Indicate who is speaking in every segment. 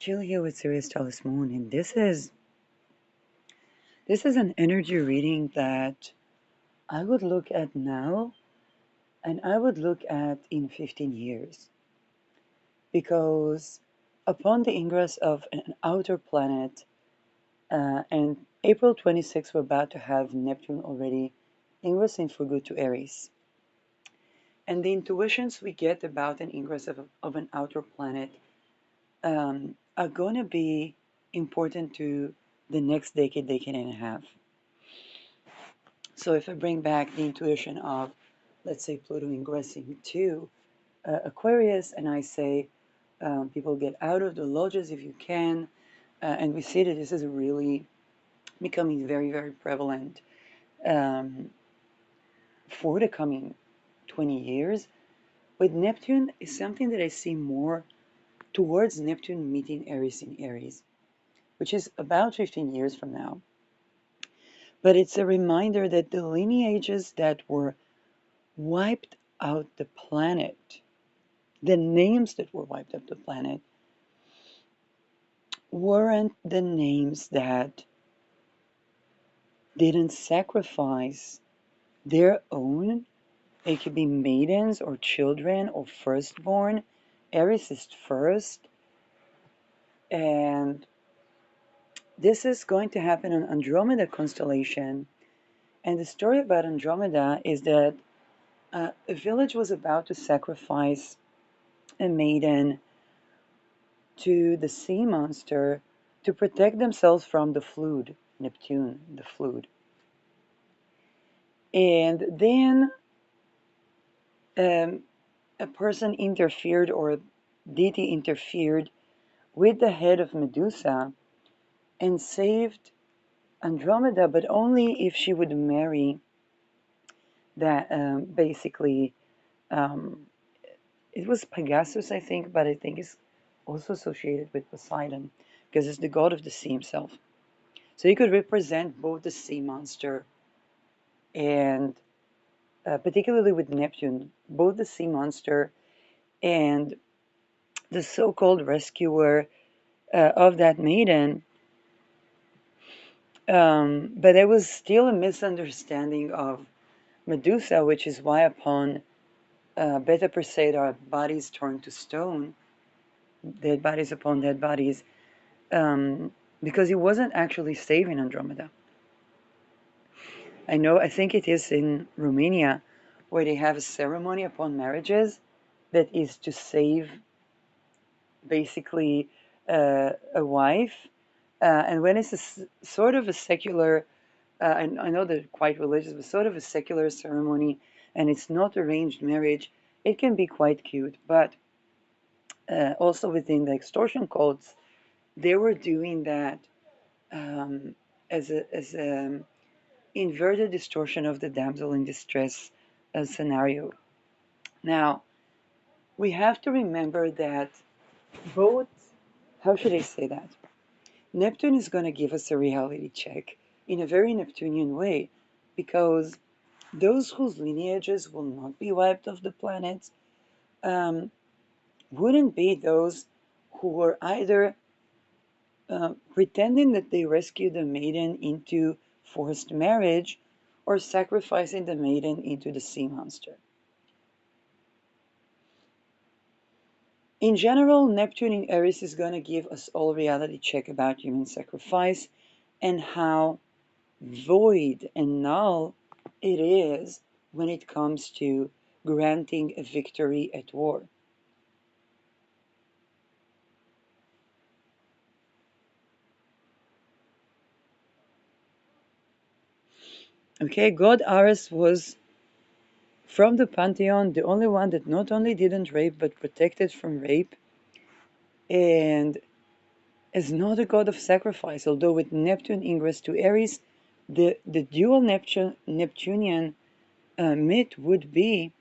Speaker 1: Jill here with Sirius Talis Moon, and this is an energy reading that I would look at now, and I would look at in 15 years, because upon the ingress of an outer planet, and April 26th, we're about to have Neptune already ingressing for good to Aries, and the intuitions we get about an ingress of an outer planet are going to be important to the next decade and a half. So if I bring back the intuition of, let's say, Pluto ingressing to Aquarius, and I say, people get out of the lodges if you can, and we see that this is really becoming very, very prevalent um, for the coming 20 years. With Neptune, is something that I see more towards Neptune meeting Aries in Aries, which is about 15 years from now. But it's a reminder that the lineages that were wiped out the planet, the names that were wiped out the planet, weren't the names that didn't sacrifice their own. It could be maidens or children or firstborn. Aries is first. And this is going to happen on Andromeda constellation. And the story about Andromeda is that a village was about to sacrifice a maiden to the sea monster to protect themselves from the flood, Neptune, the flood. And then um, a person interfered, or a deity interfered with the head of Medusa and saved Andromeda, but only if she would marry that, basically, um, it was Pegasus, I think, but I think it's also associated with Poseidon because it's the god of the sea himself. So he could represent both the sea monster and, particularly with Neptune, both the sea monster and the so-called rescuer of that maiden. But there was still a misunderstanding of Medusa, which is why upon Beta Perseid, our bodies turned to stone, dead bodies upon dead bodies, um, because he wasn't actually saving Andromeda. I think it is in Romania, where they have a ceremony upon marriages that is to save basically a wife. And when it's sort of a secular, I know they're quite religious, but sort of a secular ceremony, and it's not arranged marriage, it can be quite cute. But also within the extortion cults, they were doing that um, as a inverted distortion of the damsel in distress scenario. Now, we have to remember that both, how should I say that? Neptune is going to give us a reality check in a very Neptunian way, because those whose lineages will not be wiped off the planet um, wouldn't be those who were either pretending that they rescued the maiden into forced marriage or sacrificing the maiden into the sea monster. In general, Neptune in Aries is going to give us all reality check about human sacrifice and how void and null it is when it comes to granting a victory at war. Okay, God Ares was, from the pantheon, the only one that not only didn't rape but protected from rape, and is not a god of sacrifice. Although with Neptune ingress to Aries, the dual Neptunian myth would be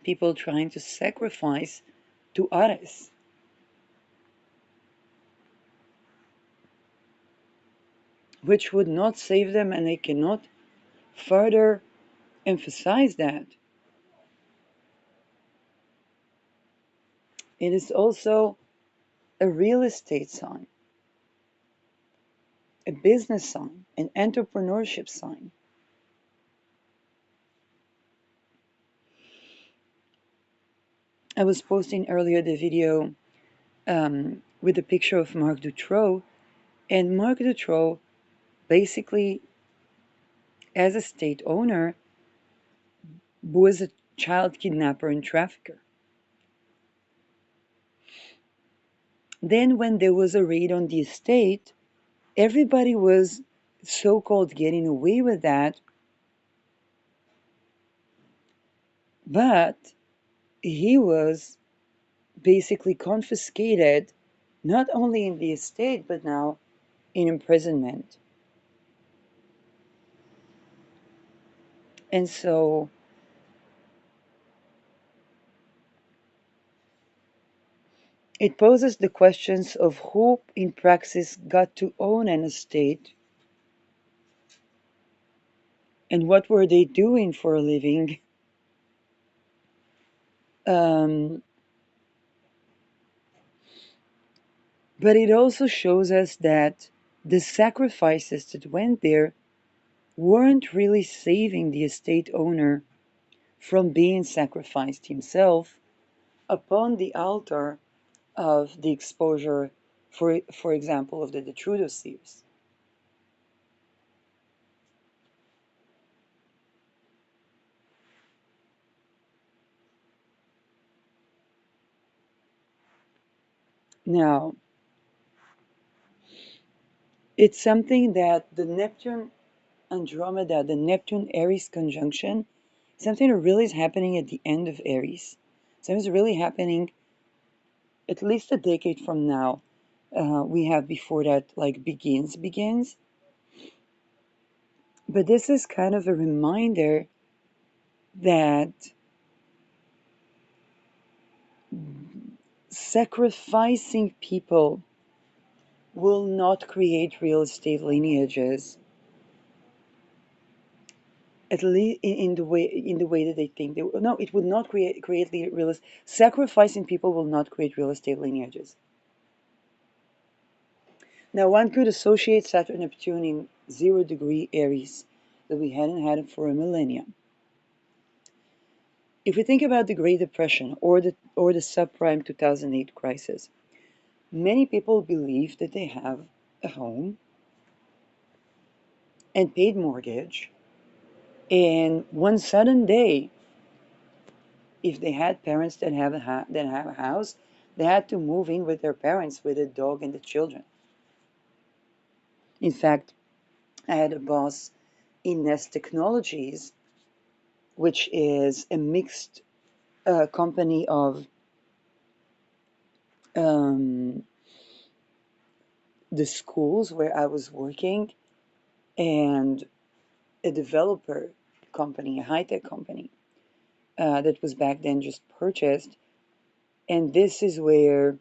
Speaker 1: people trying to sacrifice to Ares, which would not save them, and they cannot further emphasize that. It is also a real estate sign, a business sign, an entrepreneurship sign. I was posting earlier the video with a picture of Marc Dutroux, and Marc Dutroux basically, as a state owner, was a child kidnapper and trafficker. Then, when there was a raid on the estate, everybody was so called getting away with that, but he was basically confiscated, not only in the estate, but now in imprisonment. And so it poses the questions of who in praxis got to own an estate and what were they doing for a living. Um, but it also shows us that the sacrifices that went there weren't really saving the estate owner from being sacrificed himself upon the altar of the exposure, for example, of the True dossiers. Now, it's something that the Neptune Andromeda, the Neptune Aries conjunction, something that really is happening at the end of Aries. Something's really happening at least a decade from now. We have before that, like, begins. But this is kind of a reminder that sacrificing people will not create real estate lineages, at least in the way that they think. No, it would not create real estate. Sacrificing people will not create real estate lineages. Now, one could associate Saturn Neptune in 0 degree Aries that we hadn't had for a millennium. If we think about the Great Depression or the subprime 2008 crisis, many people believe that they have a home and paid mortgage, and one sudden day, if they had parents that have a house, they had to move in with their parents with a dog and the children. In fact, I had a boss in Nest Technologies, which is a mixed company of um, the schools where I was working and a developer company, a high-tech company that was back then just purchased. And this is where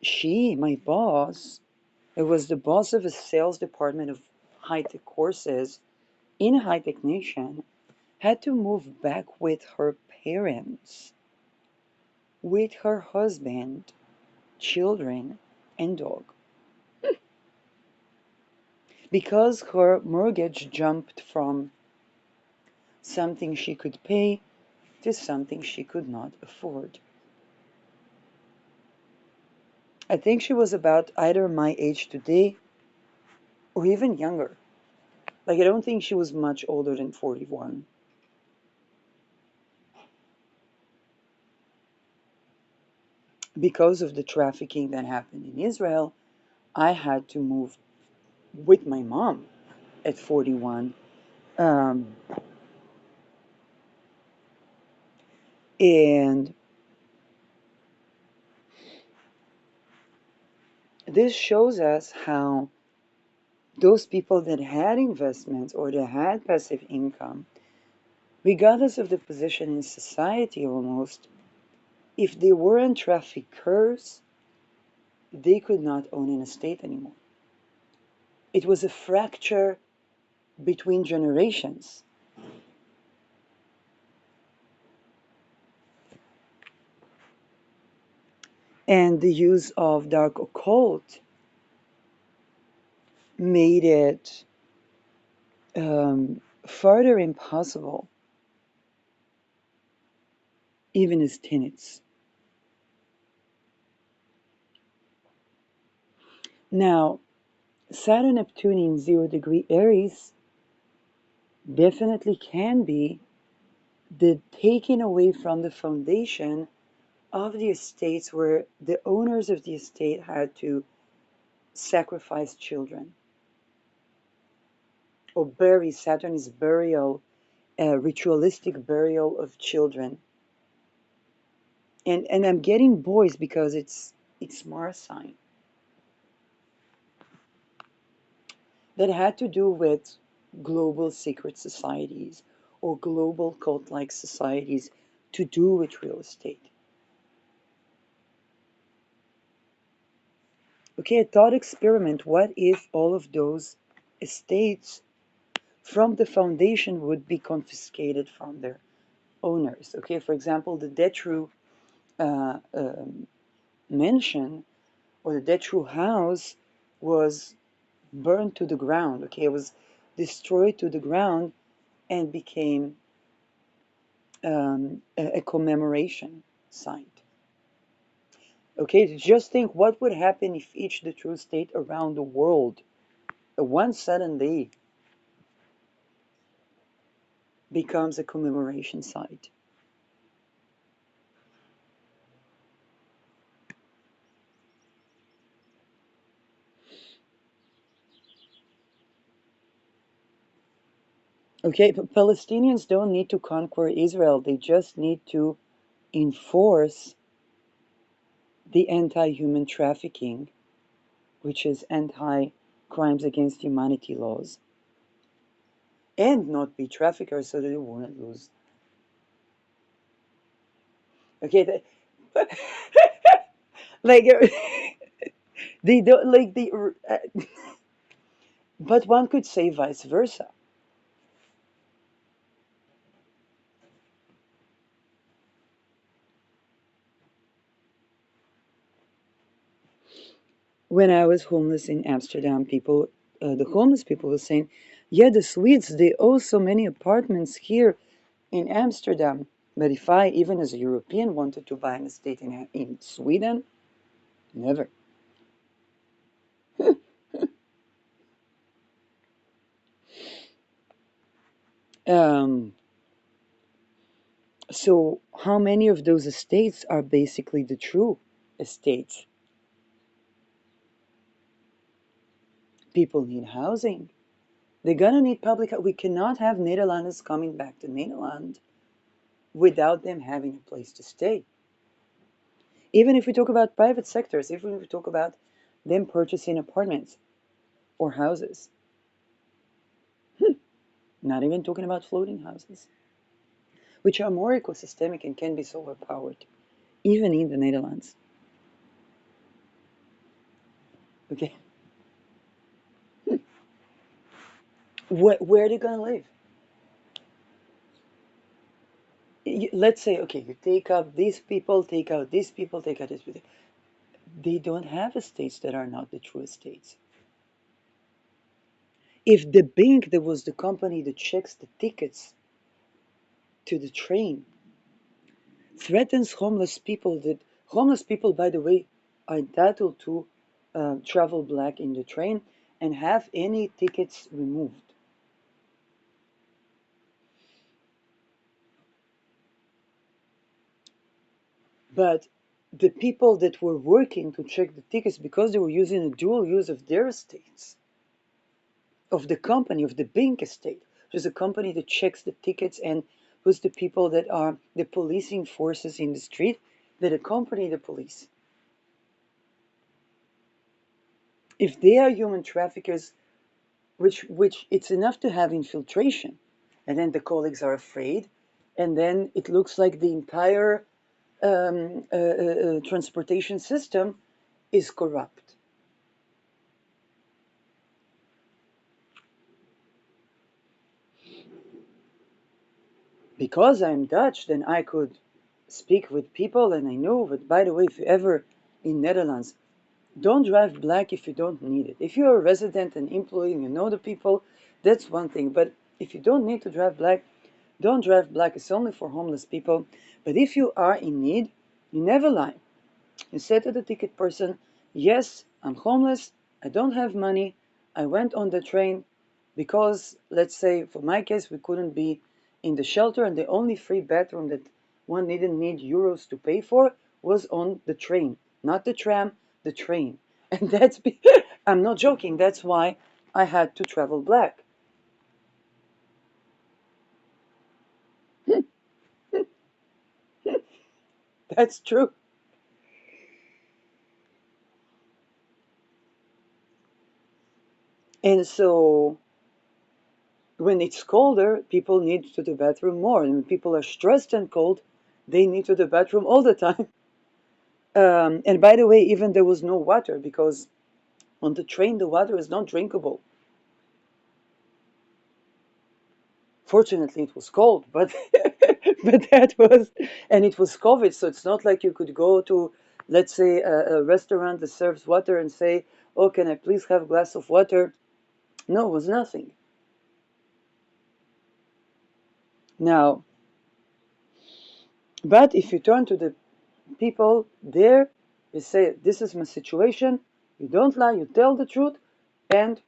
Speaker 1: my boss, it was the boss of a sales department of high-tech courses in a high-tech nation, had to move back with her parents, with her husband, children, and dog. Because her mortgage jumped from something she could pay to something she could not afford. I think she was about either my age today or even younger. Like, I don't think she was much older than 41. Because of the trafficking that happened in Israel, I had to move with my mom at 41. Um, and this shows us how those people that had investments or that had passive income, regardless of the position in society almost, if they weren't traffickers, they could not own an estate anymore. It was a fracture between generations. And the use of dark occult made it further impossible, even as tenets. Now, Saturn Neptune in 0 degree Aries definitely can be the taking away from the foundation of the estates where the owners of the estate had to sacrifice children or bury. Saturn is burial, ritualistic burial of children. And I'm getting boys because it's Mars sign. That had to do with global secret societies or global cult like societies to do with real estate. Okay, a thought experiment. What if all of those estates from the foundation would be confiscated from their owners? Okay, for example, the Detru uh, um, mansion or the Detru house was burned to the ground. Okay, it was destroyed to the ground and became a commemoration site. Okay, just think what would happen if each the true state around the world, one sudden day, becomes a commemoration site. Okay, Palestinians don't need to conquer Israel, they just need to enforce the anti human trafficking, which is anti crimes against humanity laws, and not be traffickers so that they won't lose. Okay, like they don't like but one could say vice versa. When I was homeless in Amsterdam, the homeless people were saying, "Yeah, the Swedes they owe so many apartments here in Amsterdam. But if I, even as a European, wanted to buy an estate in Sweden, never." Um, so, how many of those estates are basically the true estates? People need housing. They're gonna need public. We cannot have Nederlanders coming back to Nederland without them having a place to stay. Even if we talk about private sectors, even if we talk about them purchasing apartments or houses, not even talking about floating houses, which are more ecosystemic and can be solar powered, even in the Netherlands. Okay, where are they gonna live? Let's say, okay, you take out these people, take out these people, take out these people. They don't have estates that are not the true estates. If the bank that was the company that checks the tickets to the train threatens homeless people, by the way, are entitled to travel black in the train and have any tickets removed. But the people that were working to check the tickets because they were using a dual use of their estates, of the company, of the bank estate, which is a company that checks the tickets and who's the people that are the policing forces in the street that accompany the police. If they are human traffickers, which it's enough to have infiltration, and then the colleagues are afraid, and then it looks like the entire transportation system is corrupt. Because I'm Dutch, then I could speak with people, and I know. But by the way, if you ever in Netherlands, don't drive black if you don't need it. If you're a resident and employee and you know the people, that's one thing. But if you don't need to drive black, don't drive black. It's only for homeless people. But if you are in need, you never lie. You say to the ticket person, yes, I'm homeless, I don't have money, I went on the train because, let's say, for my case, we couldn't be in the shelter, and the only free bathroom that one didn't need euros to pay for was on the train. Not the tram, the train. And I'm not joking, that's why I had to travel black. That's true. And so when it's colder, people need to the bathroom more. And when people are stressed and cold, they need to the bathroom all the time. And by the way, even there was no water because on the train the water is not drinkable. Fortunately, it was cold, but but that was, and it was COVID, so it's not like you could go to, let's say, a restaurant that serves water and say, "Oh, can I please have a glass of water?" No, it was nothing. Now, but if you turn to the people there, you say, this is my situation, you don't lie, you tell the truth, and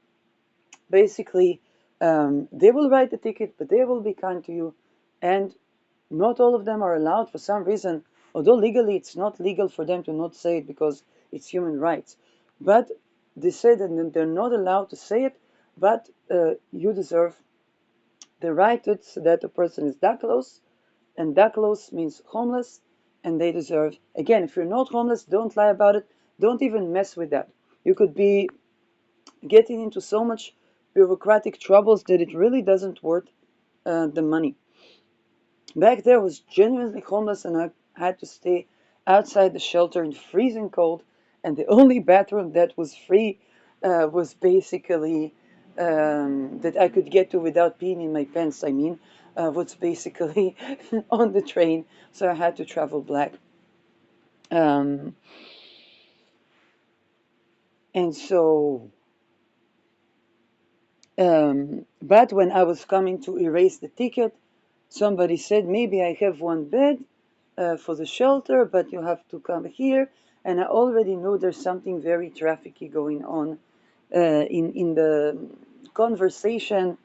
Speaker 1: basically they will write the ticket, but they will be kind to you. And not all of them are allowed for some reason, although legally it's not legal for them to not say it because it's human rights. But they say that they're not allowed to say it, but you deserve the right to that a person is Daklos, and Daklos means homeless, and they deserve, again, if you're not homeless, don't lie about it, don't even mess with that. You could be getting into so much bureaucratic troubles that it really doesn't worth the money. Back there, I was genuinely homeless, and I had to stay outside the shelter in freezing cold, and the only bathroom that was free was basically that I could get to without peeing in my pants. I mean, was basically on the train, so I had to travel black. Um, and so, but when I was coming to erase the ticket, somebody said, maybe I have one bed for the shelter, but you have to come here. And I already know there's something very trafficky going on in the conversation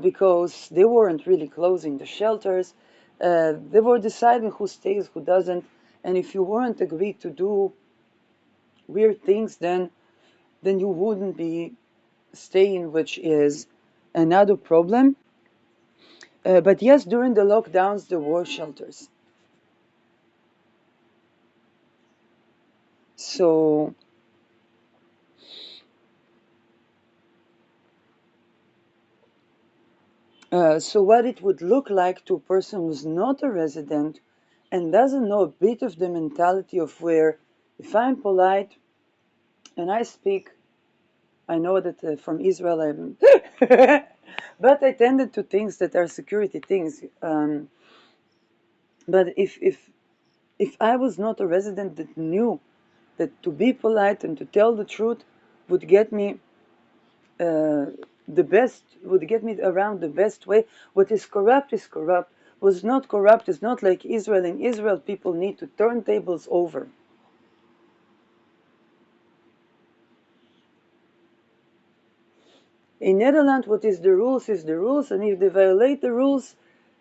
Speaker 1: because they weren't really closing the shelters. They were deciding who stays, who doesn't. And if you weren't agreed to do weird things, then you wouldn't be staying, which is another problem. But yes, during the lockdowns, there were shelters. So, so what it would look like to a person who's not a resident and doesn't know a bit of the mentality of where, if I'm polite and I speak, I know that from Israel I'm, but I tended to things that are security things. But if I was not a resident that knew that to be polite and to tell the truth would get me uh, the best, would get me around the best way. What is corrupt is corrupt. What's not corrupt is not like Israel. In Israel, people need to turn tables over. In Netherlands, what is the rules, and if they violate the rules,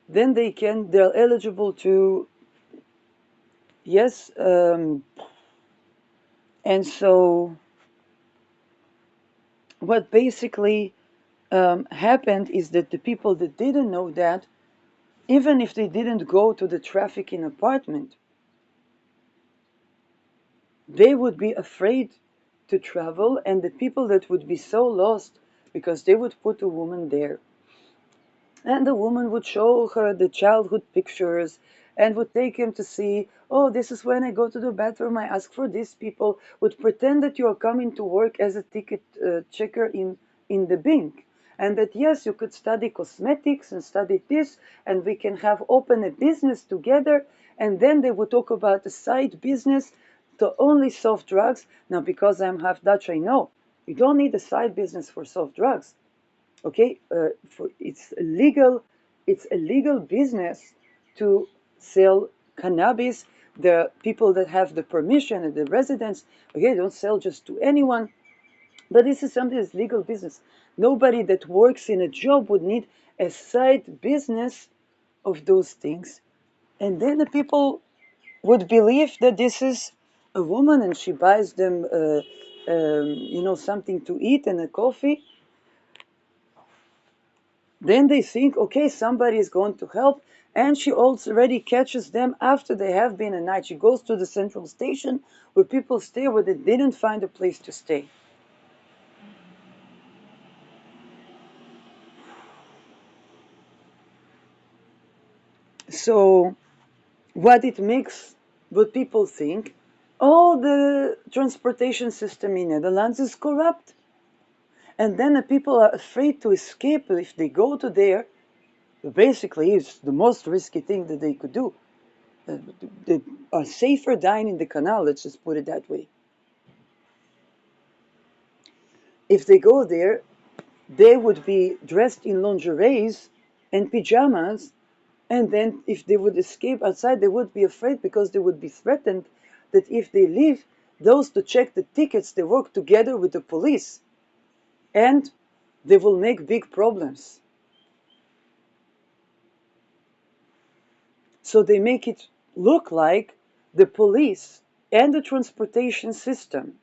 Speaker 1: then they're eligible to, yes, and so what basically happened is that the people that didn't know that, even if they didn't go to the trafficking apartment, they would be afraid to travel, and the people that would be so lost because they would put a woman there, and the woman would show her the childhood pictures and would take him to see, oh, this is when I go to the bathroom, I ask for these people, would pretend that you are coming to work as a ticket checker in the bank, and that yes, you could study cosmetics and study this, and we can have open a business together. And then they would talk about a side business to only soft drugs. Now, because I'm half Dutch, I know you don't need a side business for soft drugs. Okay, it's a legal business to sell cannabis. The people that have the permission and the residents, okay, don't sell just to anyone. But this is something that's legal business. Nobody that works in a job would need a side business of those things. And then the people would believe that this is a woman and she buys them, something to eat and a coffee. Then they think, okay, somebody is going to help. And she already catches them after they have been a night. She goes to the central station where people stay, where they didn't find a place to stay. So what it makes, what people think, oh, the transportation system in Netherlands is corrupt. And then the people are afraid to escape if they go to there. Basically, it's the most risky thing that they could do. They are safer dying in the canal, let's just put it that way. If they go there, they would be dressed in lingeries and pajamas, and then if they would escape outside, they would be afraid because they would be threatened that if they leave, those to check the tickets, they work together with the police, and they will make big problems. So they make it look like the police and the transportation system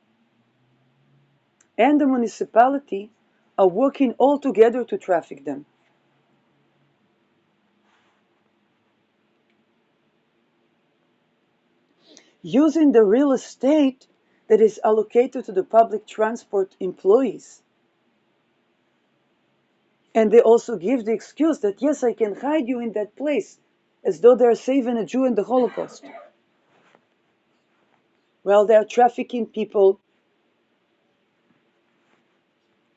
Speaker 1: and the municipality are working all together to traffic them. Using the real estate that is allocated to the public transport employees. And they also give the excuse that, yes, I can hide you in that place, as though they're saving a Jew in the Holocaust. Well, they're trafficking people